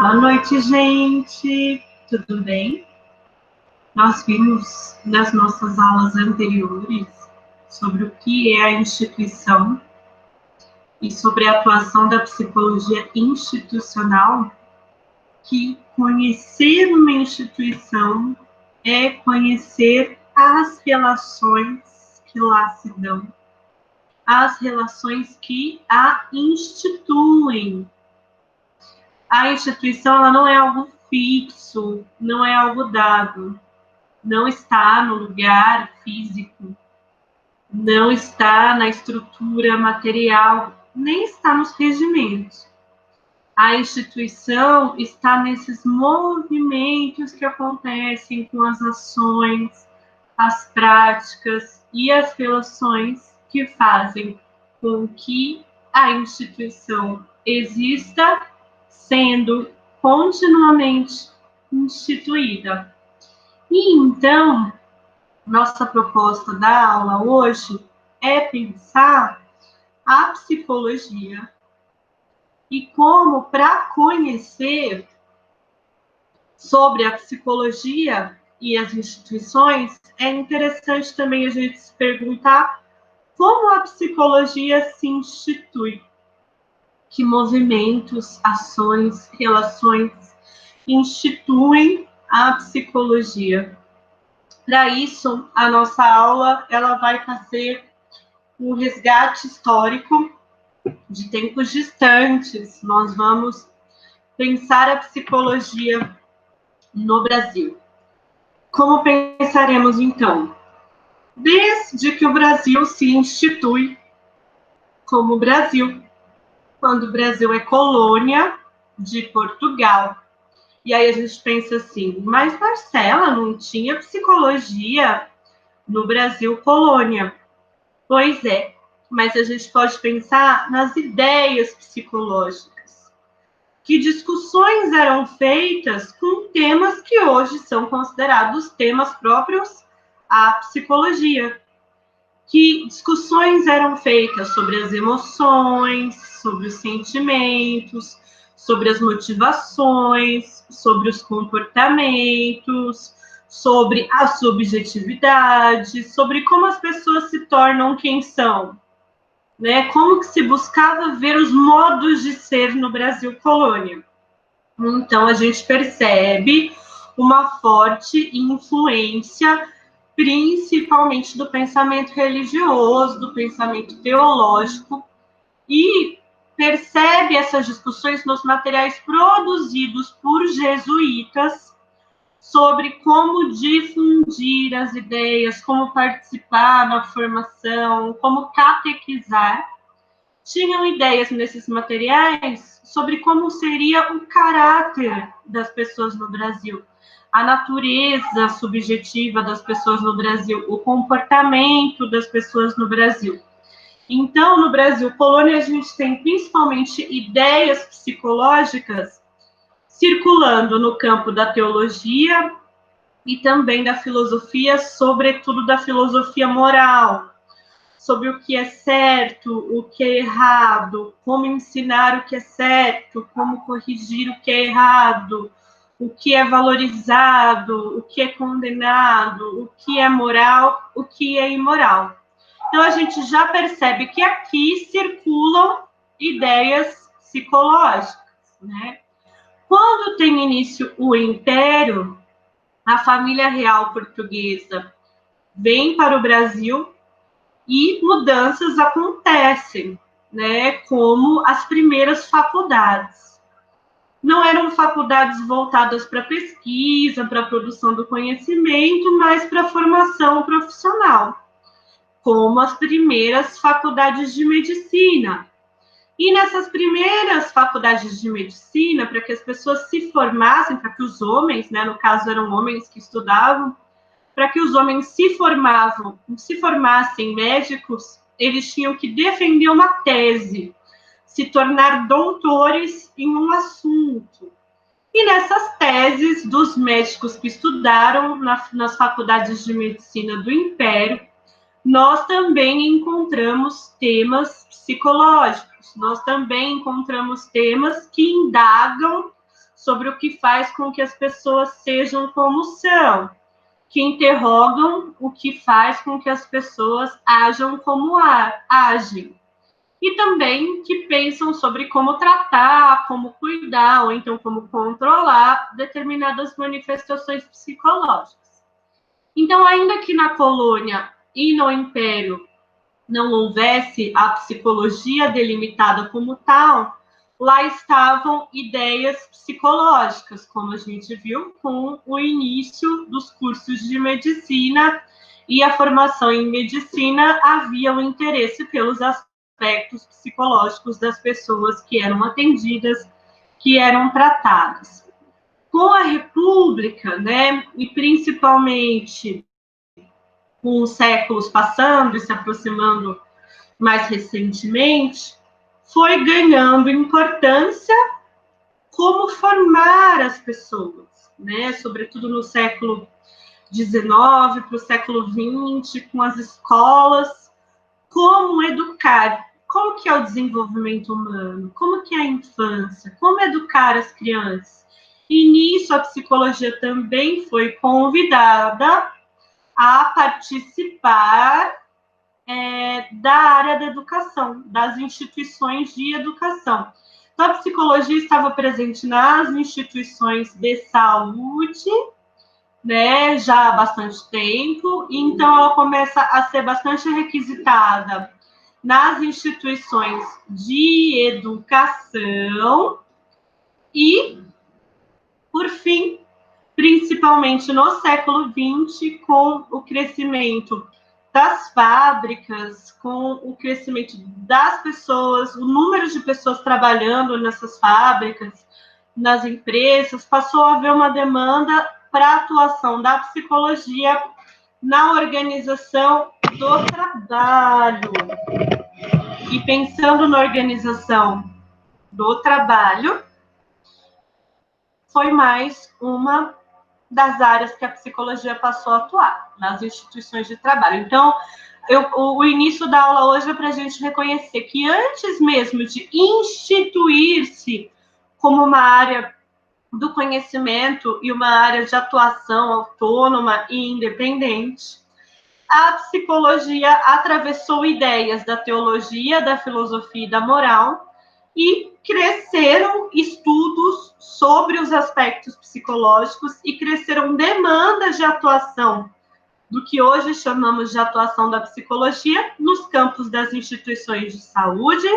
Boa noite, gente. Tudo bem? Nós vimos nas nossas aulas anteriores sobre o que é a instituição e sobre a atuação da psicologia institucional, que conhecer uma instituição é conhecer as relações que lá se dão, as relações que a instituem. A instituição ela não é algo fixo, não é algo dado, não está no lugar físico, não está na estrutura material, nem está nos regimentos. A instituição está nesses movimentos que acontecem com as ações, as práticas e as relações que fazem com que a instituição exista, sendo continuamente instituída. E então, nossa proposta da aula hoje é pensar a psicologia e como, para conhecer sobre a psicologia e as instituições, é interessante também a gente se perguntar como a psicologia se institui, que movimentos, ações, relações instituem a psicologia. Para isso, a nossa aula ela vai fazer um resgate histórico de tempos distantes. Nós vamos pensar a psicologia no Brasil. Como pensaremos, então? Desde que o Brasil se institui como Brasil, quando o Brasil é colônia de Portugal. E aí a gente pensa assim, mas Marcela, não tinha psicologia no Brasil colônia? Pois é, mas a gente pode pensar nas ideias psicológicas. Que discussões eram feitas com temas que hoje são considerados temas próprios à psicologia? Que discussões eram feitas sobre as emoções, sobre os sentimentos, sobre as motivações, sobre os comportamentos, sobre a subjetividade, sobre como as pessoas se tornam quem são, né? Como que se buscava ver os modos de ser no Brasil colônia. Então, a gente percebe uma forte influência, principalmente do pensamento religioso, do pensamento teológico, e percebe essas discussões nos materiais produzidos por jesuítas sobre como difundir as ideias, como participar na formação, como catequizar. Tinham ideias nesses materiais sobre como seria o caráter das pessoas no Brasil, a natureza subjetiva das pessoas no Brasil, o comportamento das pessoas no Brasil. Então, no Brasil colônia, a gente tem principalmente ideias psicológicas circulando no campo da teologia e também da filosofia, sobretudo da filosofia moral, sobre o que é certo, o que é errado, como ensinar o que é certo, como corrigir o que é errado, o que é valorizado, o que é condenado, o que é moral, o que é imoral. Então, a gente já percebe que aqui circulam ideias psicológicas, né? Quando tem início o Império, a família real portuguesa vem para o Brasil e mudanças acontecem, né? Como as primeiras faculdades. Não eram faculdades voltadas para pesquisa, para a produção do conhecimento, mas para a formação profissional, como as primeiras faculdades de medicina. E nessas primeiras faculdades de medicina, para que as pessoas se formassem, para que os homens, né, no caso eram homens que estudavam, para que os homens se formassem médicos, eles tinham que defender uma tese, se tornar doutores em um assunto. E nessas teses dos médicos que estudaram nas faculdades de medicina do Império, nós também encontramos temas psicológicos, nós também encontramos temas que indagam sobre o que faz com que as pessoas sejam como são, que interrogam o que faz com que as pessoas ajam como agem. E também que pensam sobre como tratar, como cuidar, ou então como controlar determinadas manifestações psicológicas. Então, ainda que na colônia e no império não houvesse a psicologia delimitada como tal, lá estavam ideias psicológicas, como a gente viu com o início dos cursos de medicina e a formação em medicina, havia um interesse pelos aspectos psicológicos das pessoas que eram atendidas, que eram tratadas. Com a República, né, e principalmente com os séculos passando e se aproximando mais recentemente, foi ganhando importância como formar as pessoas, né? Sobretudo no século XIX para o século XX, com as escolas, como educar, como que é o desenvolvimento humano, como que é a infância, como educar as crianças. E nisso a psicologia também foi convidada a participar da área da educação, das instituições de educação. Então, a psicologia estava presente nas instituições de saúde, né, já há bastante tempo, e então ela começa a ser bastante requisitada nas instituições de educação e, por fim, principalmente no século XX, com o crescimento das fábricas, com o crescimento das pessoas, o número de pessoas trabalhando nessas fábricas, nas empresas, passou a haver uma demanda para a atuação da psicologia na organização do trabalho. E pensando na organização do trabalho, foi mais uma das áreas que a psicologia passou a atuar, nas instituições de trabalho. Então, o início da aula hoje é para a gente reconhecer que antes mesmo de instituir-se como uma área do conhecimento e uma área de atuação autônoma e independente, a psicologia atravessou ideias da teologia, da filosofia e da moral, e cresceram estudos sobre os aspectos psicológicos e cresceram demandas de atuação do que hoje chamamos de atuação da psicologia nos campos das instituições de saúde,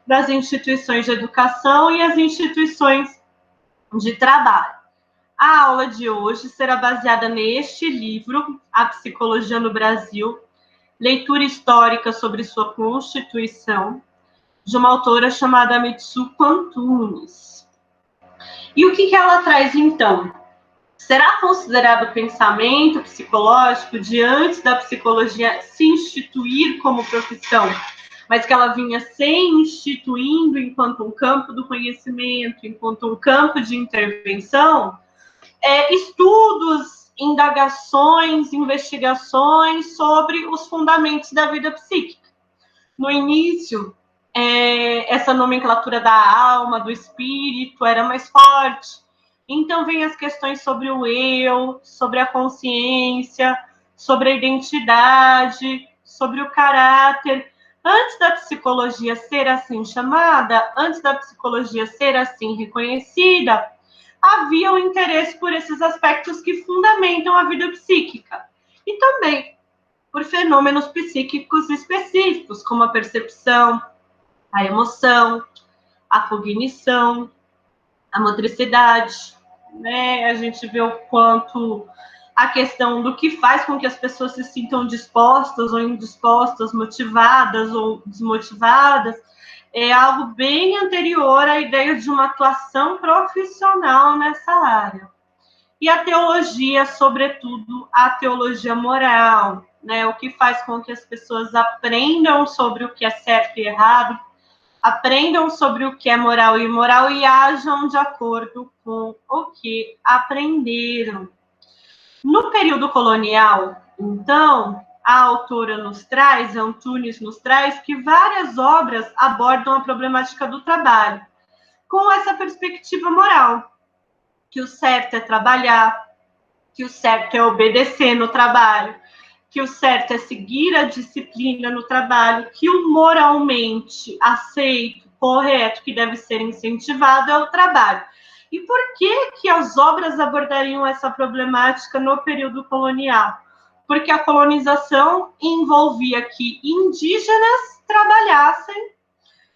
das instituições de educação e as instituições de trabalho. A aula de hoje será baseada neste livro, A Psicologia no Brasil, leitura histórica sobre sua constituição, de uma autora chamada Mitsuko Antunes. E o que ela traz, então? Será considerado pensamento psicológico de antes da psicologia se instituir como profissão, mas que ela vinha se instituindo enquanto um campo do conhecimento, enquanto um campo de intervenção? Estudos, indagações, investigações sobre os fundamentos da vida psíquica. No início, essa nomenclatura da alma, do espírito, era mais forte. Então, vem as questões sobre o eu, sobre a consciência, sobre a identidade, sobre o caráter. Antes da psicologia ser assim chamada, antes da psicologia ser assim reconhecida, havia um interesse por esses aspectos que fundamentam a vida psíquica. E também por fenômenos psíquicos específicos, como a percepção, a emoção, a cognição, a motricidade, né? A gente vê o quanto a questão do que faz com que as pessoas se sintam dispostas ou indispostas, motivadas ou desmotivadas, é algo bem anterior à ideia de uma atuação profissional nessa área. E a teologia, sobretudo, a teologia moral, né? O que faz com que as pessoas aprendam sobre o que é certo e errado, aprendam sobre o que é moral e imoral e ajam de acordo com o que aprenderam. No período colonial, então, a autora nos traz, Antunes nos traz, que várias obras abordam a problemática do trabalho com essa perspectiva moral. que o certo é trabalhar, que o certo é obedecer no trabalho, que o certo é seguir a disciplina no trabalho, que o moralmente aceito, correto, que deve ser incentivado é o trabalho. E por que as obras abordariam essa problemática no período colonial? Porque a colonização envolvia que indígenas trabalhassem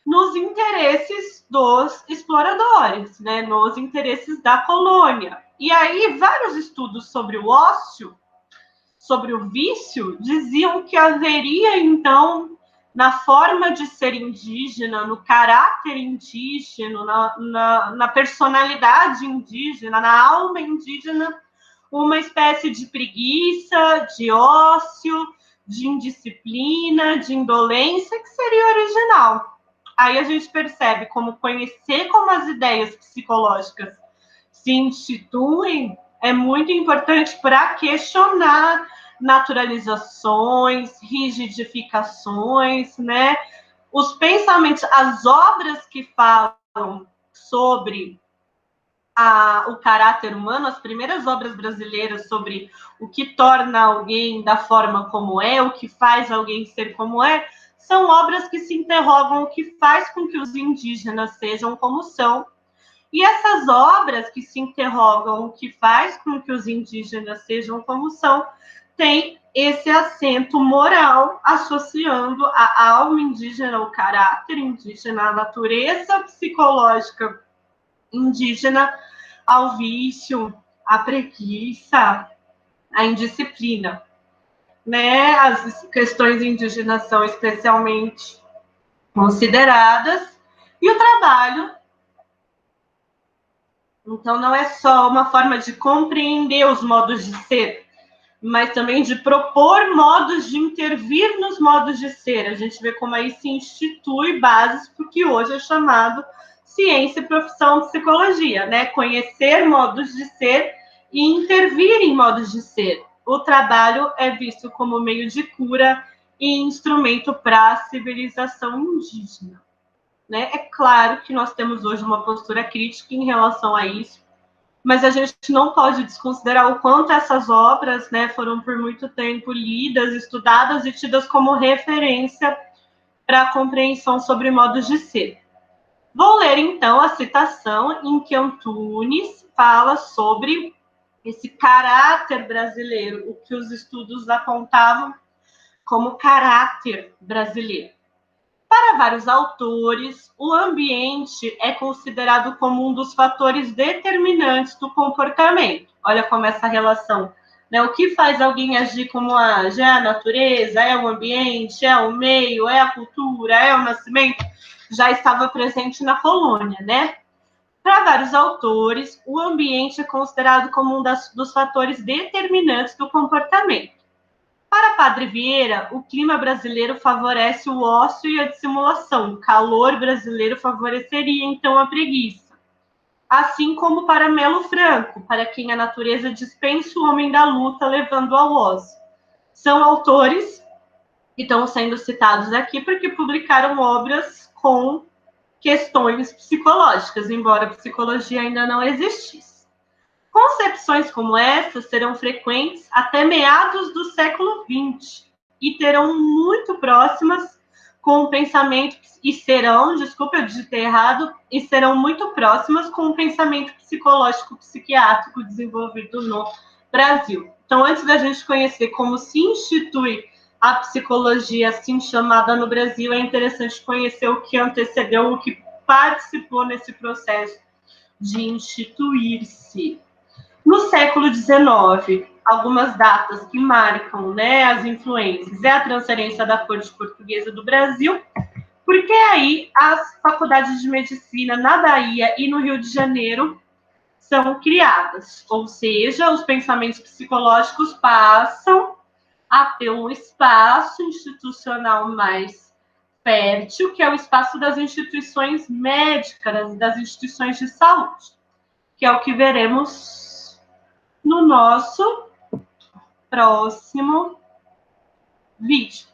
nos interesses dos exploradores, né, nos interesses da colônia. E aí, vários estudos sobre o ócio, sobre o vício, diziam que haveria, então, na forma de ser indígena, no caráter indígena, na personalidade indígena, na alma indígena, uma espécie de preguiça, de ócio, de indisciplina, de indolência, que seria original. Aí a gente percebe como conhecer como as ideias psicológicas se instituem é muito importante para questionar naturalizações, rigidificações, né? Os pensamentos, as obras que falam sobre o caráter humano, as primeiras obras brasileiras sobre o que torna alguém da forma como é, o que faz alguém ser como é, são obras que se interrogam o que faz com que os indígenas sejam como são. E essas obras que se interrogam o que faz com que os indígenas sejam como são, têm esse acento moral associando a alma indígena, o caráter indígena, a natureza psicológica indígena ao vício, à preguiça, à indisciplina. Né? As questões indígenas são especialmente consideradas e o trabalho, então, não é só uma forma de compreender os modos de ser, mas também de propor modos de intervir nos modos de ser. A gente vê como aí se institui bases para o que hoje é chamado ciência e profissão psicologia, né? Conhecer modos de ser e intervir em modos de ser. O trabalho é visto como meio de cura e instrumento para a civilização indígena. Né? É claro que nós temos hoje uma postura crítica em relação a isso, mas a gente não pode desconsiderar o quanto essas obras, né, foram por muito tempo lidas, estudadas e tidas como referência para a compreensão sobre modos de ser. Vou ler, então, a citação em que Antunes fala sobre esse caráter brasileiro, o que os estudos apontavam como caráter brasileiro. Para vários autores, o ambiente é considerado como um dos fatores determinantes do comportamento. Olha como essa relação, né? O que faz alguém agir como age? É a natureza, é o ambiente, é o meio, é a cultura, é o nascimento? Já estava presente na colônia, né? Para vários autores, o ambiente é considerado como um dos fatores determinantes do comportamento. Para Padre Vieira, o clima brasileiro favorece o ócio e a dissimulação. O calor brasileiro favoreceria, então, a preguiça. Assim como para Melo Franco, para quem a natureza dispensa o homem da luta, levando ao ócio. São autores que estão sendo citados aqui porque publicaram obras com questões psicológicas, embora a psicologia ainda não existisse. Concepções como essa serão frequentes até meados do século XX e terão muito próximas com o pensamento, e serão, desculpa, eu digitei errado, e serão muito próximas com o pensamento psicológico psiquiátrico desenvolvido no Brasil. Então, antes da gente conhecer como se institui a psicologia assim chamada no Brasil, é interessante conhecer o que antecedeu, o que participou nesse processo de instituir-se. No século XIX, algumas datas que marcam, né, as influências é a transferência da corte portuguesa do Brasil, porque aí as faculdades de medicina na Bahia e no Rio de Janeiro são criadas, ou seja, os pensamentos psicológicos passam a ter um espaço institucional mais fértil, que é o espaço das instituições médicas, das instituições de saúde, que é o que veremos no nosso próximo vídeo.